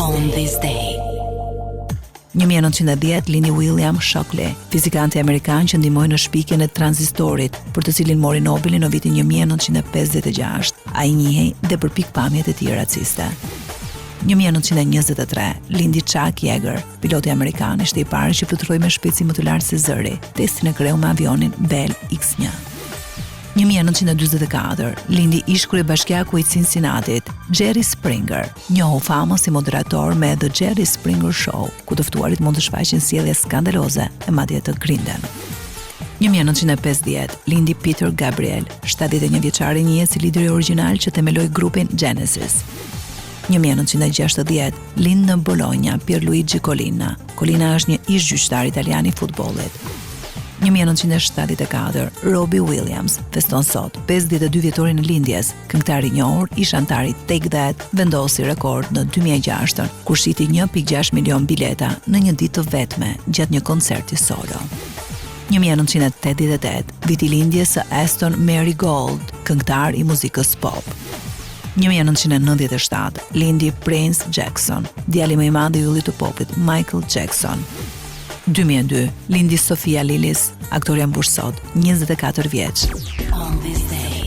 On this day. 1910 lindi William Shockley, fizikanti amerikan që ndihmoi në shpikjen e tranzistorit, për të cilin mori Nobelin në vitin 1956. Ai njihej dhe për pikpamjet e tij raciste. 1923 lindi Chuck Yeager, piloti amerikan, ishte i pari që fluturoi me shpejtësi më të lartë se zëri. Testin e kreu me avionin Bell X-1. 1944 lindi ish kryebashkiaku i Cincinnatit, Jerry Springer, njohu famës si moderator me The Jerry Springer Show, ku të ftuarit mund të shfaqin sjellje skandaloze e madje të grinden. 1950 lindi Peter Gabriel, 71 vjeçari, njihet si lideri origjinal që themeloi grupin Genesis. 1960 lind në Bologna Pierluigi Collina. Collina është një ish gjyqtar italian i futbollit. 1974 Robbie Williams feston sot 52 vjetorin e lindjes. Këngëtari i njohur, ish antari Take That, vendosi rekord në 2006 kur shiti 1.6 milion bileta në një ditë të vetme gjatë një koncerti solo. 1988 viti lindjes së Aston Marigold, këngëtar i muzikës pop. 1997 lindi Prince Jackson, djali më i madh i yllit të popit Michael Jackson. 2002 lindi Sofia Lilis, aktoreja mbush sot 24 vjeç. On this day.